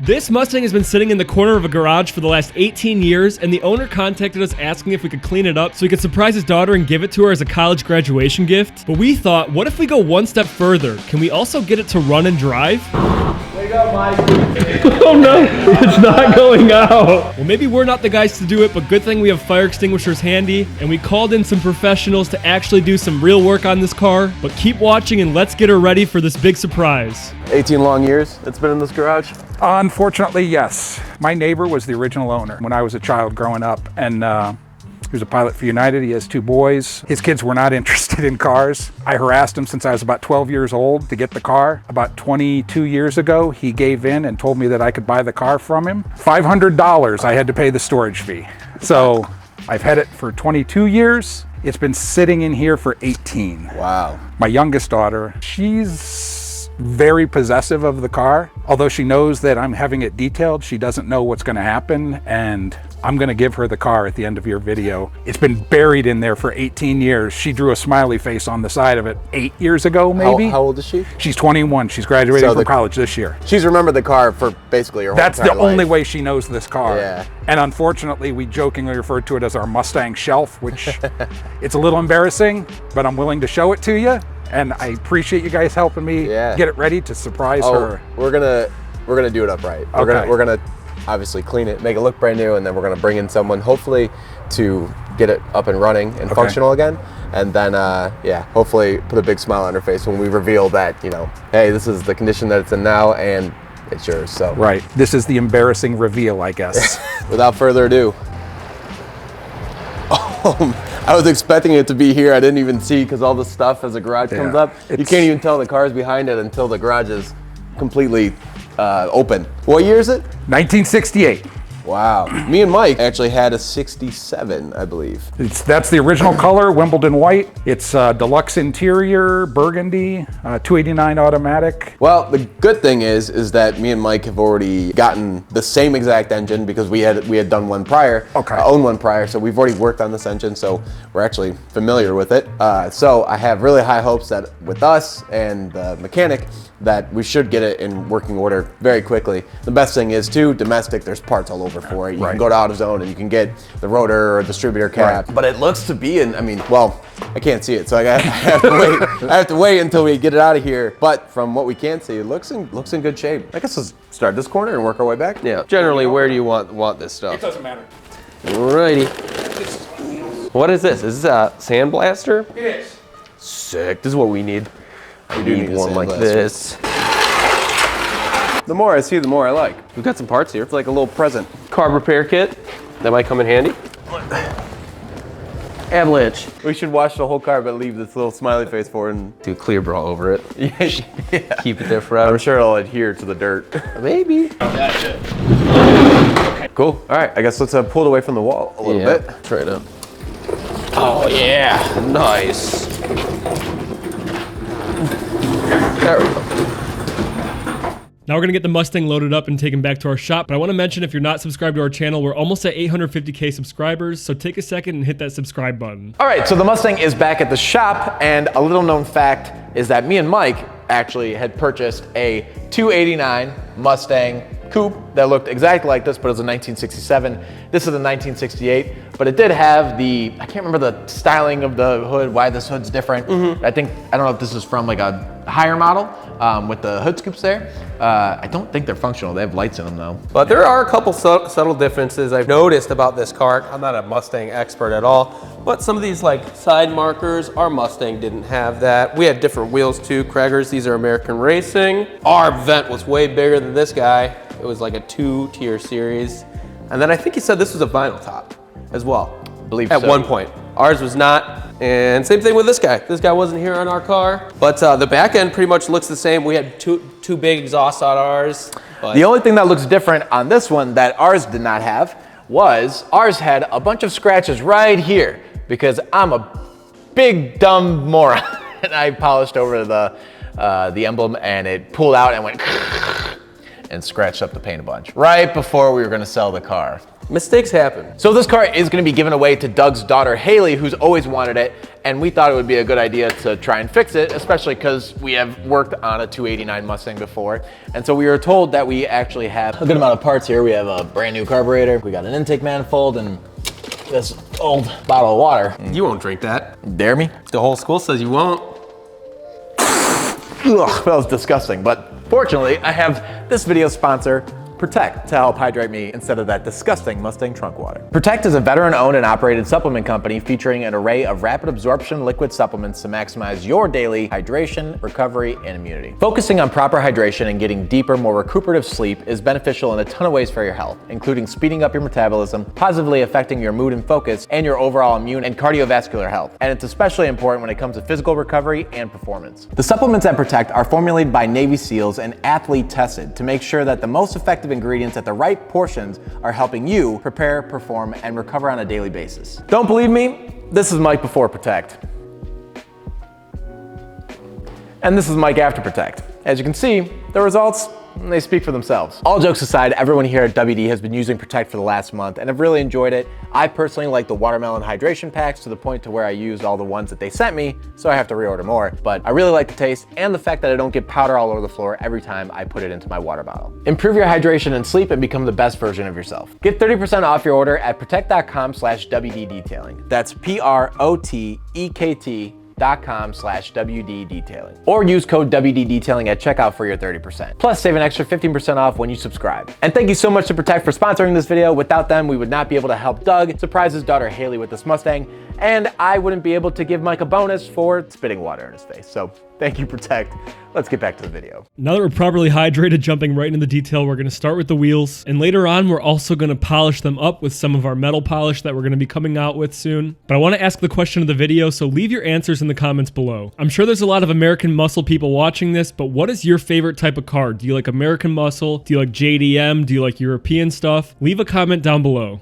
This Mustang has been sitting in the corner of a garage for the last 18 years, and the owner contacted us asking if we could clean it up so we could surprise his daughter and give it to her as a college graduation gift. But we thought, what if we go one step further? Can we also get it to run and drive? Wake up, Mike. Oh no, it's not going out. Well, maybe we're not the guys to do it, but good thing we have fire extinguishers handy, and we called in some professionals to actually do some real work on this car. But keep watching and let's get her ready for this big surprise. 18 long years it's been in this garage? Unfortunately, yes. My neighbor was the original owner when I was a child growing up, and he was a pilot for United. He has 2 boys. His kids were not interested in cars. I harassed him since I was about 12 years old to get the car. About 22 years ago, he gave in and told me that I could buy the car from him. $500 I had to pay the storage fee. So I've had it for 22 years. It's been sitting in here for 18. Wow. My youngest daughter, she's very possessive of the car. Although she knows that I'm having it detailed, she doesn't know what's going to happen, and I'm going to give her the car at the end of your video. It's been buried in there for 18 years. She drew a smiley face on the side of it 8 years ago, maybe. How old is she? She's 21. She's graduating from college this year. She's remembered the car for basically her whole That's entire the only life. way she knows this car. Yeah. And unfortunately, we jokingly refer to it as our Mustang shelf, which it's a little embarrassing, but I'm willing to show it to you. And I appreciate you guys helping me get it ready to surprise her. We're gonna do it upright. We're gonna obviously clean it, make it look brand new, and then we're gonna bring in someone hopefully to get it up and running and functional again. And then hopefully put a big smile on her face when we reveal that, you know, hey, this is the condition that it's in now and it's yours. So right. This is the embarrassing reveal, I guess. Without further ado. I was expecting it to be here. I didn't even see because all the stuff as the garage comes up. You can't even tell the car's behind it until the garage is completely open. What year is it? 1968. Wow. Me and Mike actually had a 67, I believe. That's the original color, Wimbledon white. It's deluxe interior, burgundy, 289 automatic. Well, the good thing is that me and Mike have already gotten the same exact engine because we had done one prior, owned one prior, so we've already worked on this engine, so we're actually familiar with it. So I have really high hopes that with us and the mechanic that we should get it in working order very quickly. The best thing is too, domestic, there's parts all over for it. You can go to AutoZone and you can get the rotor or distributor cap. But it looks to be in, I mean, well, I can't see it, so I have to wait. I have to wait until we get it out of here. But from what we can see, it looks in good shape. I guess let's start this corner and work our way back. Yeah. Generally, where do you want this stuff? It doesn't matter. Alrighty. What is this? Is this a sandblaster? It is. Sick. This is what we need. We do need one like this. The more I see, the more I like. We've got some parts here. It's like a little present. Carb repair kit. That might come in handy. Avalanche. We should wash the whole car, but leave this little smiley face for it and do clear bra over it. yeah. Keep it there forever. I'm sure it'll adhere to the dirt. Maybe. That's it. Cool. All right, I guess let's pull it away from the wall a little bit. Try it out. Oh yeah, nice. There we go. Now we're gonna get the Mustang loaded up and taken back to our shop, but I wanna mention if you're not subscribed to our channel, we're almost at 850K subscribers, so take a second and hit that subscribe button. All right, so the Mustang is back at the shop, and a little known fact is that me and Mike actually had purchased a 289 Mustang coupe that looked exactly like this, but it was a 1967. This is a 1968, but it did have the, I can't remember the styling of the hood, why this hood's different. I don't know if this is from like a higher model with the hood scoops there. I don't think they're functional. They have lights in them though. But there are a couple subtle differences I've noticed about this car. I'm not a Mustang expert at all, but some of these like side markers, our Mustang didn't have that. We had different wheels too, Craigers. These are American Racing. Our vent was way bigger than this guy. It was like a 2-tier series. And then I think he said this was a vinyl top as well. I believe at so. one point. Ours was not. And same thing with this guy. This guy wasn't here on our car. But the back end pretty much looks the same. We had two big exhausts on ours. But the only thing that looks different on this one that ours did not have was ours had a bunch of scratches right here because I'm a big dumb moron. And I polished over the emblem and it pulled out and went and scratched up the paint a bunch right before we were going to sell the car. Mistakes happen. So this car is going to be given away to Doug's daughter Haley, who's always wanted it, and we thought it would be a good idea to try and fix it, especially because we have worked on a 289 Mustang before. And so we were told that we actually have a good amount of parts here. We have a brand new carburetor, we got an intake manifold, and this old bottle of water. You won't drink that. Dare me? The whole school says you won't. Ugh, that was disgusting, but fortunately I have this video sponsor, Protect, to help hydrate me instead of that disgusting Mustang trunk water. Protect is a veteran-owned and operated supplement company featuring an array of rapid absorption liquid supplements to maximize your daily hydration, recovery, and immunity. Focusing on proper hydration and getting deeper, more recuperative sleep is beneficial in a ton of ways for your health, including speeding up your metabolism, positively affecting your mood and focus, and your overall immune and cardiovascular health. And it's especially important when it comes to physical recovery and performance. The supplements at Protect are formulated by Navy SEALs and athlete tested to make sure that the most effective ingredients at the right portions are helping you prepare, perform, and recover on a daily basis. Don't believe me? This is Mike before Protect. And this is Mike after Protect. As you can see, the results, they speak for themselves. All jokes aside, everyone here at WD has been using Protect for the last month and have really enjoyed it. I personally like the watermelon hydration packs to the point to where I used all the ones that they sent me, so I have to reorder more. But I really like the taste and the fact that I don't get powder all over the floor every time I put it into my water bottle. Improve your hydration and sleep and become the best version of yourself. Get 30% off your order at protect.com/WD detailing. That's PROTEKT.com/WD detailing. Or use code WD detailing at checkout for your 30%. Plus save an extra 15% off when you subscribe. And thank you so much to Protect for sponsoring this video. Without them, we would not be able to help Doug surprise his daughter Haley with this Mustang, and I wouldn't be able to give Mike a bonus for spitting water in his face. So thank you, Protect. Let's get back to the video. Now that we're properly hydrated, jumping right into the detail, we're going to start with the wheels. And later on, we're also going to polish them up with some of our metal polish that we're going to be coming out with soon. But I want to ask the question of the video, so leave your answers in the comments below. I'm sure there's a lot of American muscle people watching this, but what is your favorite type of car? Do you like American muscle? Do you like JDM? Do you like European stuff? Leave a comment down below.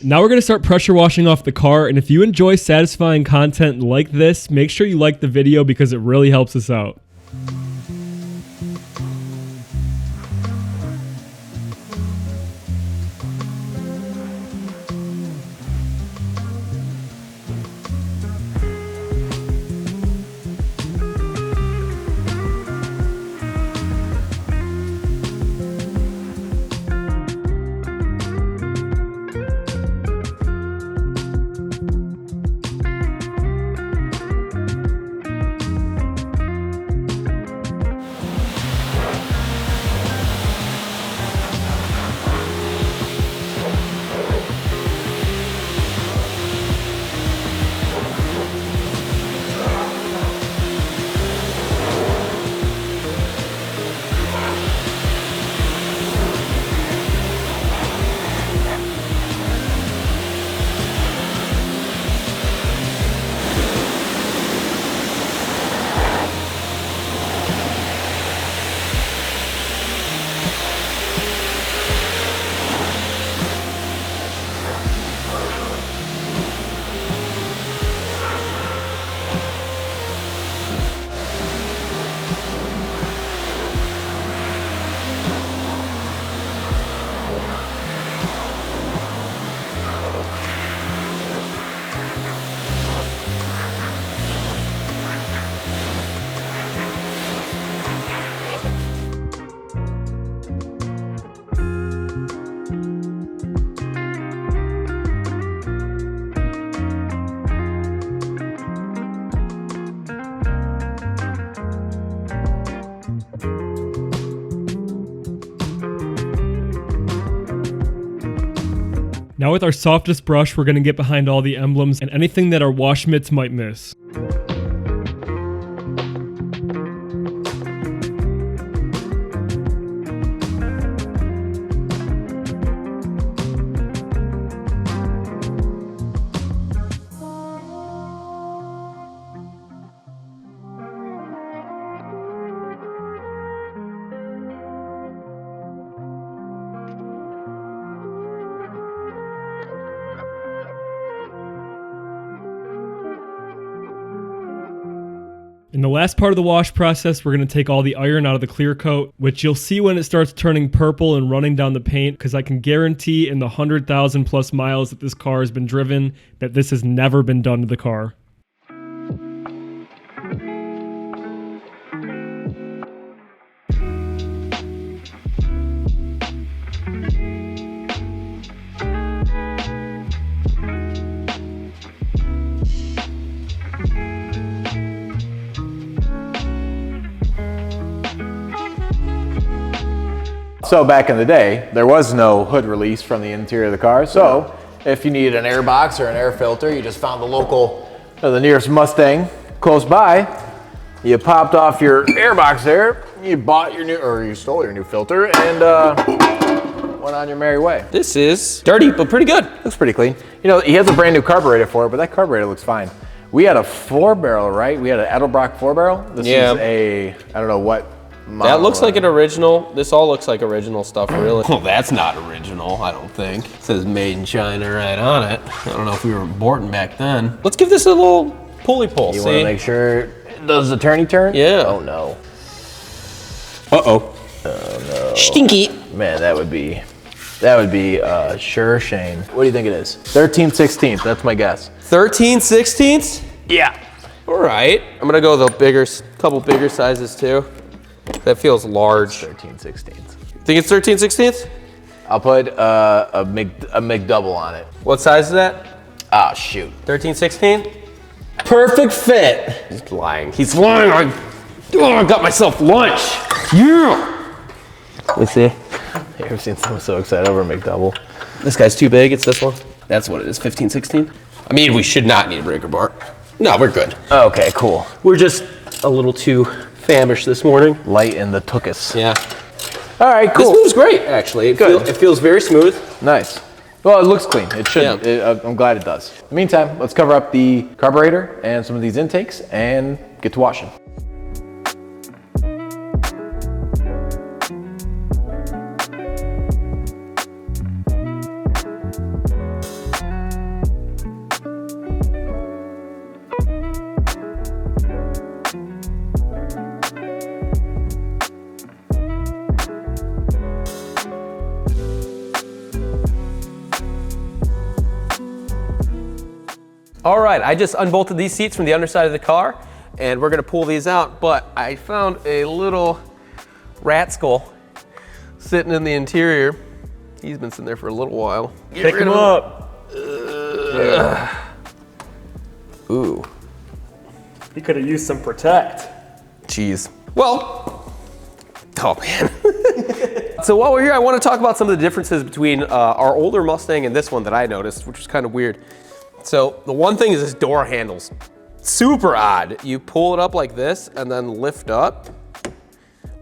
Now we're going to start pressure washing off the car, and if you enjoy satisfying content like this, make sure you like the video because it really helps us out. Now with our softest brush, we're going to get behind all the emblems and anything that our wash mitts might miss. In the last part of the wash process, we're going to take all the iron out of the clear coat, which you'll see when it starts turning purple and running down the paint, because I can guarantee in the 100,000 plus miles that this car has been driven that this has never been done to the car. So back in the day, there was no hood release from the interior of the car. So if you needed an air box or an air filter, you just found the nearest Mustang close by. You popped off your air box there. You bought your you stole your new filter and went on your merry way. This is dirty, but pretty good. Looks pretty clean. You know, he has a brand new carburetor for it, but that carburetor looks fine. We had a 4-barrel, right? We had an Edelbrock 4-barrel. This is I don't know what. That looks like an original. This all looks like original stuff, really. Well, that's not original, I don't think. It says made in China right on it. I don't know if we were importing back then. Let's give this a little pulley pull, You want to make sure it does the turny turn? Yeah. Oh, no. Uh-oh. Oh, no. Stinky. Man, that would be sure Shane. What do you think it is? 13/16, that's my guess. 13/16? Yeah. All right. I'm going to go the couple bigger sizes, too. That feels large. 13/16. Think it's 13/16? I'll put a McDouble on it. What size is that? Oh, shoot. 13/16? Perfect fit. He's lying. He's lying. I got myself lunch. Yeah. Let's see. You ever seen someone so excited over a McDouble? This guy's too big. It's this one. That's what it is. 15/16. I mean, we should not need a breaker bar. No, we're good. Okay, cool. We're just a little too famished this morning. Light in the tuchus. Yeah. All right, cool. This moves great, actually. It feels very smooth. Nice. Well, it looks clean. It should. Yeah. I'm glad it does. In the meantime, let's cover up the carburetor and some of these intakes and get to washing. All right, I just unbolted these seats from the underside of the car, and we're gonna pull these out, but I found a little rat skull sitting in the interior. He's been sitting there for a little while. Pick him up. Ooh. He could have used some Protect. Jeez. Well, oh man. So while we're here, I wanna talk about some of the differences between our older Mustang and this one that I noticed, which was kind of weird. So the one thing is this door handle's super odd. You pull it up like this and then lift up,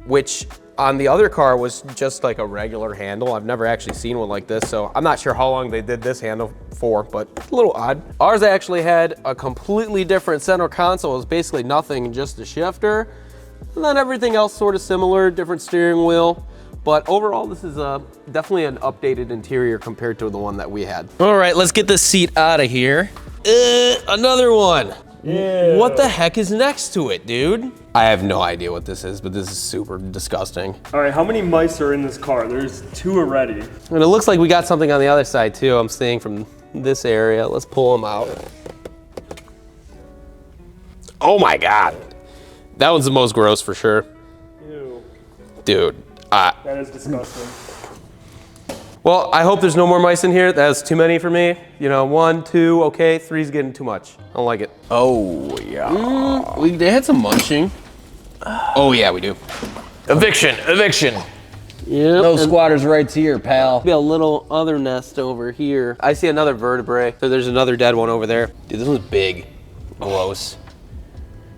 which on the other car was just like a regular handle. I've never actually seen one like this, so I'm not sure how long they did this handle for, but a little odd. Ours actually had a completely different center console. It was basically nothing, just a shifter. And then everything else sort of similar, different steering wheel. But overall, this is definitely an updated interior compared to the one that we had. All right, let's get this seat out of here. Another one. Yeah. What the heck is next to it, dude? I have no idea what this is, but this is super disgusting. All right, how many mice are in this car? There's 2 already. And it looks like we got something on the other side too. I'm seeing from this area. Let's pull them out. Oh my God. That one's the most gross for sure. Ew. Dude. That is disgusting. Well, I hope there's no more mice in here. That's too many for me. You know, 1, 2, okay. 3's getting too much. I don't like it. Oh, yeah. They had some munching. Oh yeah, we do. Eviction. Yeah. No squatters' rights here, pal. Be a little other nest over here. I see another vertebrae. So there's another dead one over there. Dude, this one's big. Gross.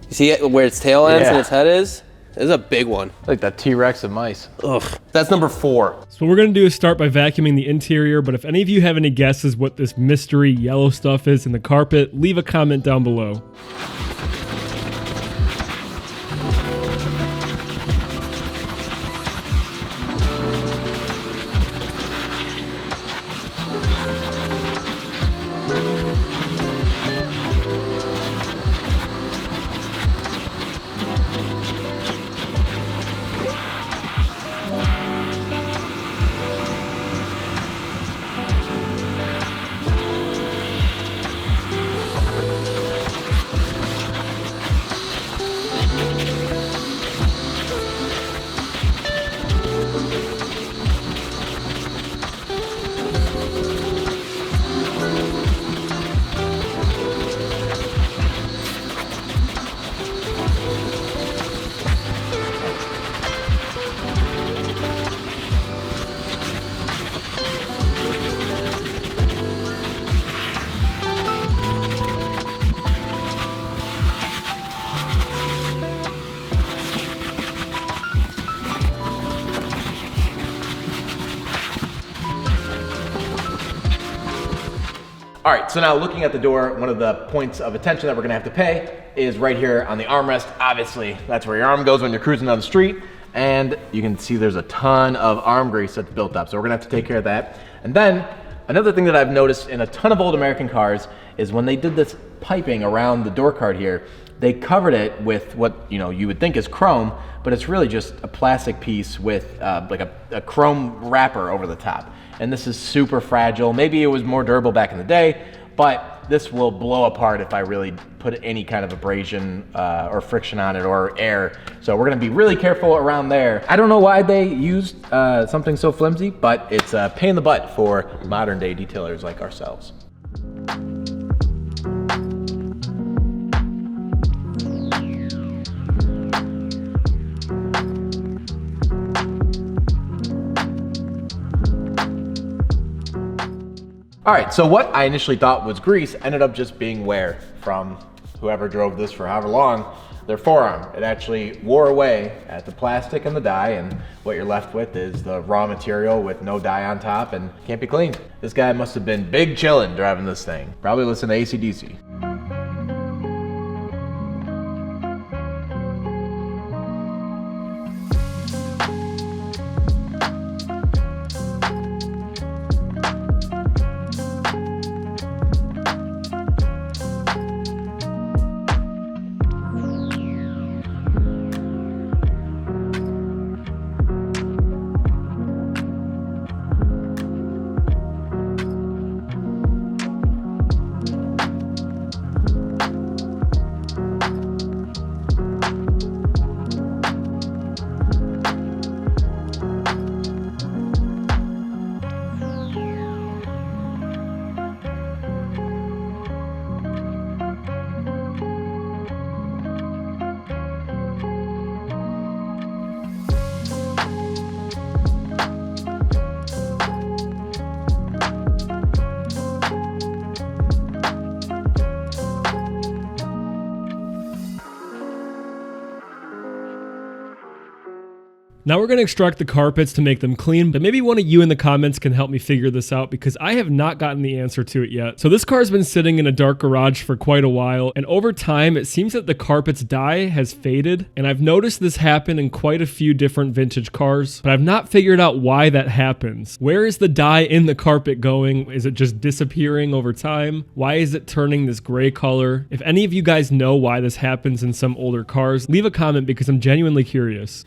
You see where its tail ends and its head is? This is a big one. Like that T-Rex of mice. Ugh. That's number 4. So what we're gonna do is start by vacuuming the interior, but if any of you have any guesses what this mystery yellow stuff is in the carpet, leave a comment down below. All right, so now looking at the door, one of the points of attention that we're gonna have to pay is right here on the armrest. Obviously, that's where your arm goes when you're cruising down the street. And you can see there's a ton of arm grease that's built up. So we're gonna have to take care of that. And then another thing that I've noticed in a ton of old American cars is when they did this piping around the door card here, they covered it with what you would think is chrome, but it's really just a plastic piece with like a chrome wrapper over the top. And this is super fragile. Maybe it was more durable back in the day, but this will blow apart if I really put any kind of abrasion or friction on it or air. So we're gonna be really careful around there. I don't know why they used something so flimsy, but it's a pain in the butt for modern day detailers like ourselves. All right, so what I initially thought was grease ended up just being wear from whoever drove this for however long, their forearm. It actually wore away at the plastic and the dye, and what you're left with is the raw material with no dye on top and can't be cleaned. This guy must have been big chillin' driving this thing. Probably listen to AC/DC. Now we're going to extract the carpets to make them clean, but maybe one of you in the comments can help me figure this out because I have not gotten the answer to it yet. So this car's been sitting in a dark garage for quite a while, and over time it seems that the carpet's dye has faded, and I've noticed this happen in quite a few different vintage cars, but I've not figured out why that happens. Where is the dye in the carpet going? Is it just disappearing over time? Why is it turning this gray color? If any of you guys know why this happens in some older cars, leave a comment because I'm genuinely curious.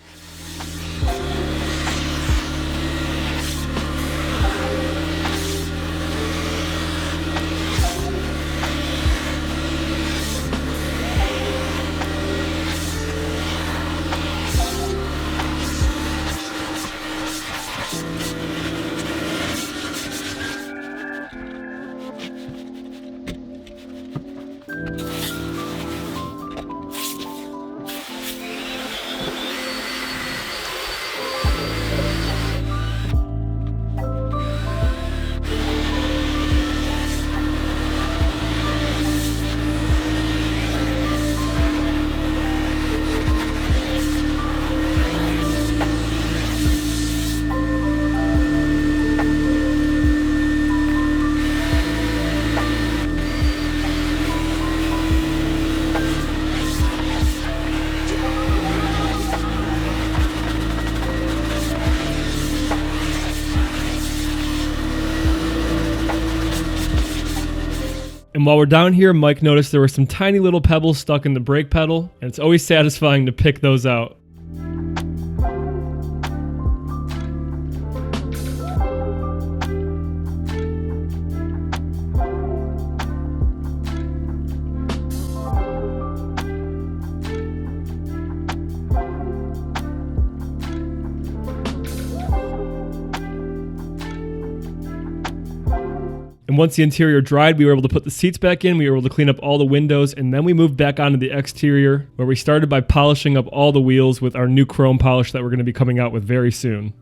And while we're down here, Mike noticed there were some tiny little pebbles stuck in the brake pedal, and it's always satisfying to pick those out. And once the interior dried, we were able to put the seats back in, we were able to clean up all the windows, and then we moved back onto the exterior, where we started by polishing up all the wheels with our new chrome polish that we're going to be coming out with very soon.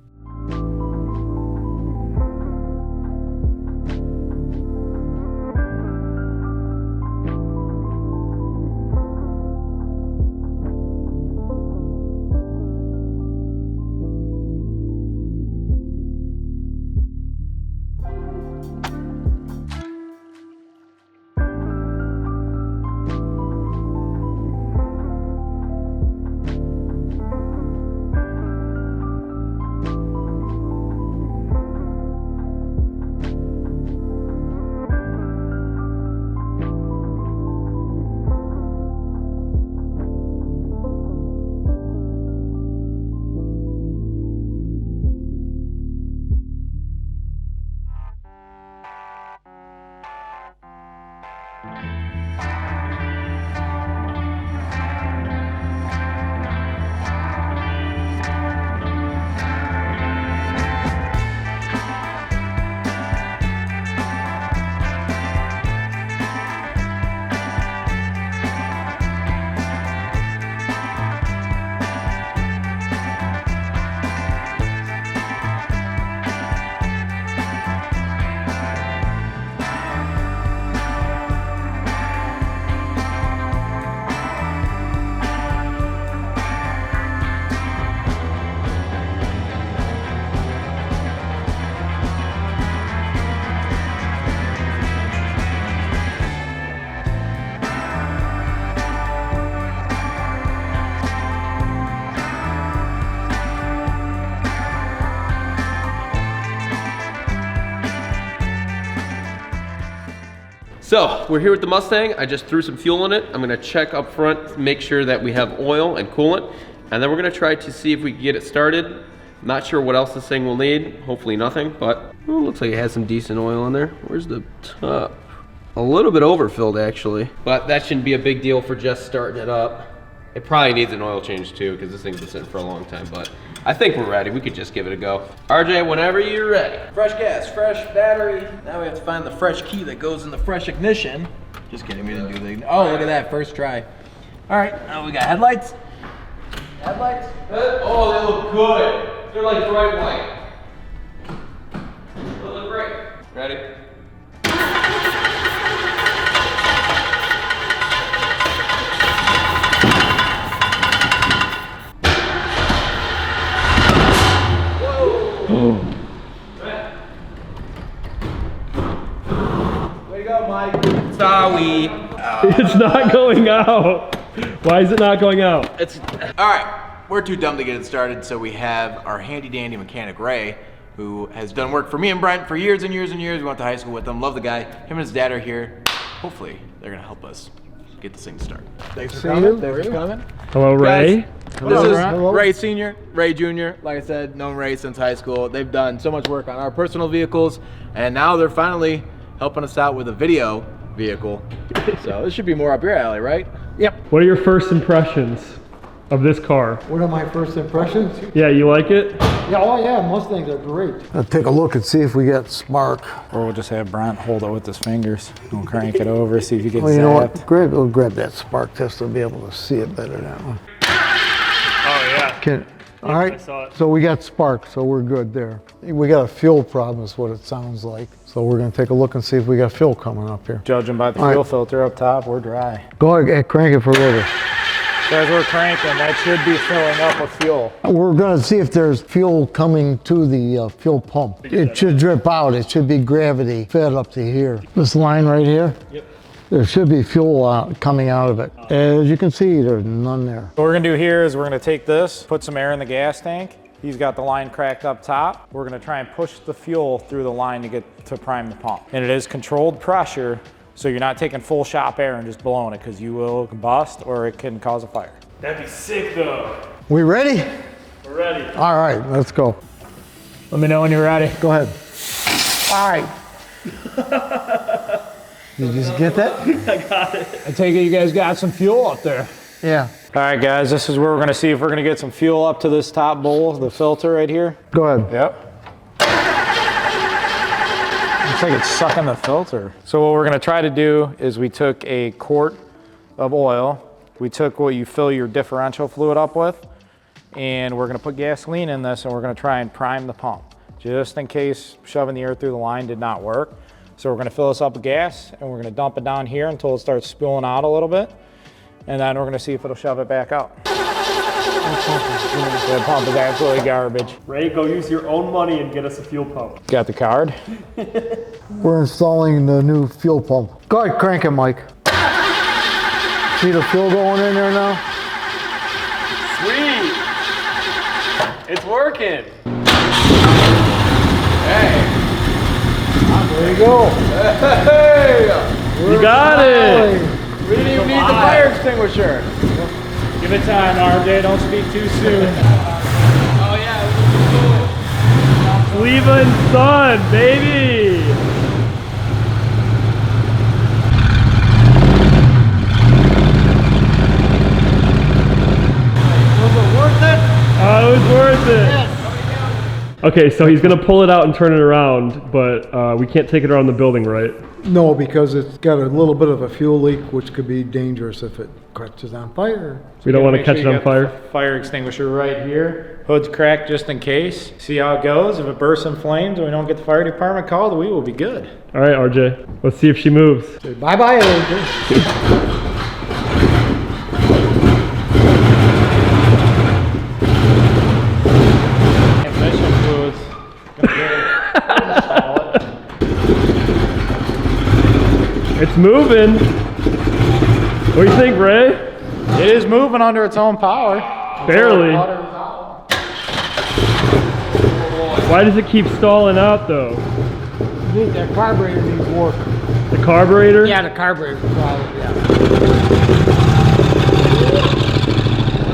So we're here with the Mustang. I just threw some fuel in it. I'm gonna check up front, make sure that we have oil and coolant, and then we're gonna try to see if we can get it started. Not sure what else this thing will need. Hopefully nothing, but looks like it has some decent oil in there. Where's the top? A little bit overfilled actually, but that shouldn't be a big deal for just starting it up. It probably needs an oil change too, because this thing's been sitting for a long time, but I think we're ready. We could just give it a go. RJ, whenever you're ready. Fresh gas, fresh battery. Now we have to find the fresh key that goes in the fresh ignition. Just kidding, we didn't do the. Oh, look at that, first try. All right, now we got headlights. Headlights. Oh, they look good. They're like bright white. They look great. Ready? Way to go, Mike. Sorry. It's not going out. Why is it not going out? It's all right. We're too dumb to get it started, so we have our handy dandy mechanic Ray, who has done work for me and Brent for years and years and years. We went to high school with him. Love the guy. Him and his dad are here. Hopefully, they're gonna help us get this thing started. Thanks for coming. Thanks for coming. Hello, Ray. This is Ray Sr., Ray Jr. Like I said, known Ray since high school. They've done so much work on our personal vehicles, and now they're finally helping us out with a video vehicle. So this should be more up your alley, right? Yep. What are your first impressions of this car? What are my first impressions? Yeah, you like it? Yeah, oh yeah, Mustangs are great. I'll take a look and see if we got spark. Or we'll just have Brent hold it with his fingers. We'll crank it over, see if you get Well, you know what? zapped. We'll grab that spark test to be able to see it better now. Oh, yeah. All right, I saw it. so we got spark, so we're good there. We got a fuel problem is what it sounds like. So we're gonna take a look and see if we got fuel coming up here. Judging by the All right. fuel filter up top, we're dry. Go ahead, crank it for a little bit. So as we're cranking, that should be filling up with fuel. We're gonna see if there's fuel coming to the fuel pump. It should drip out, it should be gravity fed up to here. This line right here? Yep. There should be fuel coming out of it. As you can see, there's none there. What we're gonna do here is we're gonna take this, put some air in the gas tank. He's got the line cracked up top. We're gonna try and push the fuel through the line to get to prime the pump. And it is controlled pressure, so you're not taking full shop air and just blowing it, because you will combust or it can cause a fire. That'd be sick, though. We ready? We're ready. All right, let's go. Let me know when you're ready. Go ahead. All right. Did you just get that? I got it. I take it you guys got some fuel up there. Yeah. All right, guys, this is where we're gonna see if we're gonna get some fuel up to this top bowl, the filter right here. Go ahead. Yep. Looks like it's sucking the filter. So what we're gonna try to do is we took a quart of oil. We took what you fill your differential fluid up with, and we're gonna put gasoline in this, and we're gonna try and prime the pump, just in case shoving the air through the line did not work. So we're gonna fill this up with gas, and we're gonna dump it down here until it starts spilling out a little bit. And then we're gonna see if it'll shove it back out. That pump is absolutely garbage. Ray, go use your own money and get us a fuel pump. Got the card? We're installing the new fuel pump. Go ahead, crank it, Mike. See the fuel going in there now? Sweet. It's working. There you go. Hey! You got it. We didn't even need the fire extinguisher. Give it time, RJ. Don't speak too soon. Oh yeah. Cleveland Sun, baby. Okay, so he's gonna pull it out and turn it around, but we can't take it around the building, right? No, because it's got a little bit of a fuel leak, which could be dangerous if it catches on fire. We don't want to Make sure catch it you on got fire. the fire extinguisher right here. Hood's cracked just in case. See how it goes. If it bursts in flames and we don't get the fire department called, we will be good. All right, RJ, let's see if she moves. Bye-bye, AJ. Ignition fluids. It's moving. What do you think, Ray? It is moving under its own power. Barely. Why does it keep stalling out though? That carburetor needs work. The carburetor? Yeah, the carburetor problem, yeah.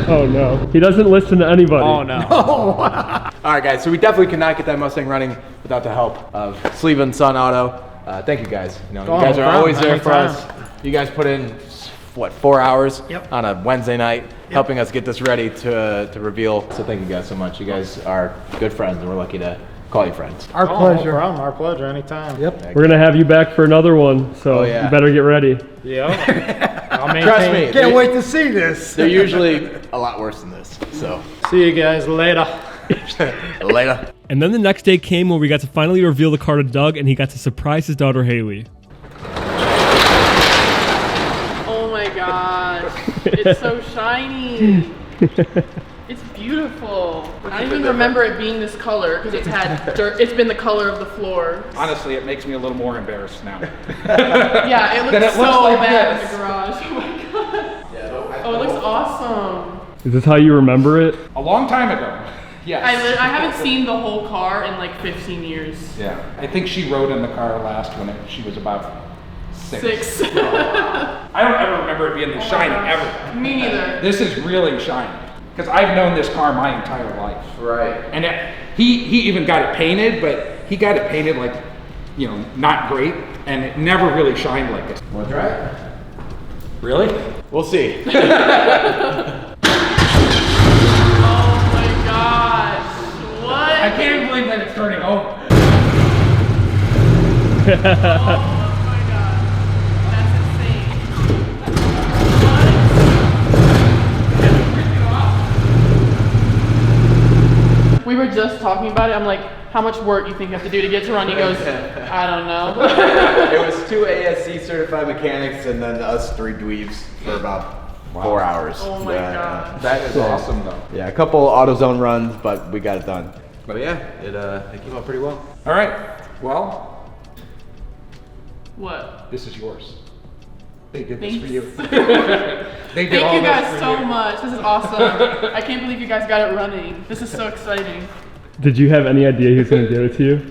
Oh no. He doesn't listen to anybody. Oh no. All right, guys. So we definitely could not get that Mustang running without the help of Sleeve and Son Auto. Thank you guys. You know, you guys no are problem. always there for Anytime. us. You guys put in what 4 hours on a Wednesday night, helping us get this ready to reveal. So thank you guys so much. You guys are good friends, and we're lucky to call you friends. Our Oh, pleasure. No problem. Our pleasure. Anytime. Yep. We're gonna have you back for another one, so Oh, yeah. you better get ready. Yeah. I'll maintain. Trust me. Can't wait to see this. They're usually a lot worse than this. So See you guys later. later. And then the next day came when we got to finally reveal the car to Doug, and he got to surprise his daughter Haley. Oh my gosh, it's so shiny. It's beautiful. I don't even remember it being this color because it's had dirt. It's been the color of the floor. Honestly, it makes me a little more embarrassed now. Yeah, it looks Then it so looks like bad this. in the garage. Oh my god. Oh, it looks awesome. Is this how you remember it? A long time ago. Yes. I haven't seen the whole car in like 15 years. Yeah. I think she rode in the car last when she was about 6. I I don't ever remember it being this shiny ever. Me neither. This is really shiny. Because I've known this car my entire life. Right. And he even got it painted, but he got it painted like, you know, not great. And it never really shined like this. Want to try it? Really? We'll see. Oh my gosh. What? I can't believe that it's turning over. Oh my god. That's insane. What? We were just talking about it. I'm like, how much work you think you have to do to get to run? He goes, I don't know. It was 2 ASC certified mechanics and then us 3 dweebs for about 4 hours. Oh my god. That is awesome though. Yeah, a couple AutoZone runs, but we got it done. But yeah, it came out pretty well. All right. Well, What? this is yours. They did this Thanks. for you. They did Thank all you this guys for so you. much. This is awesome. I can't believe you guys got it running. This is so exciting. Did you have any idea he was gonna give it to you?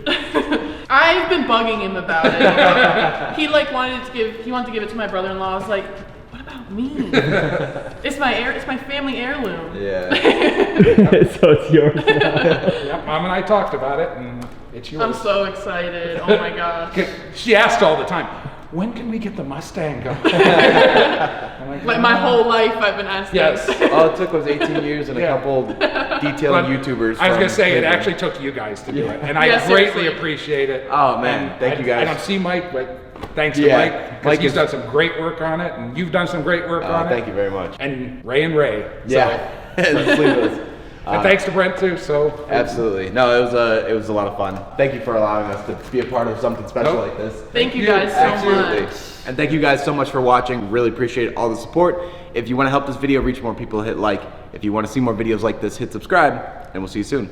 I've been bugging him about it. He like wanted to give it to my brother-in-law. I was like, what about me? It's my family heirloom. Yeah. So it's yours now. Yep, Mom and I talked about it, and it's yours. I'm so excited. Oh my gosh. She asked all the time, when can we get the Mustang going? Like my whole life I've been asking. Yes. All it took was 18 years and a Yeah. couple detailing YouTubers. I was going to from say, it Cleveland. actually took you guys to do it, and I Yeah, greatly seriously. appreciate it. Oh, man. And Thank you guys. I don't see Mike, but thanks to Yeah. Mike, because Mike he's is- done some great work on it, and you've done some great work on it. Thank you very much. And Ray and Ray. Yeah. Sleeveless. And thanks to Brent too, so. Absolutely. No, it was a lot of fun. Thank you for allowing us to be a part of something special Nope. like this. Thank you guys so Absolutely. much. And thank you guys so much for watching. Really appreciate all the support. If you want to help this video reach more people, hit like. If you want to see more videos like this, hit subscribe, and we'll see you soon.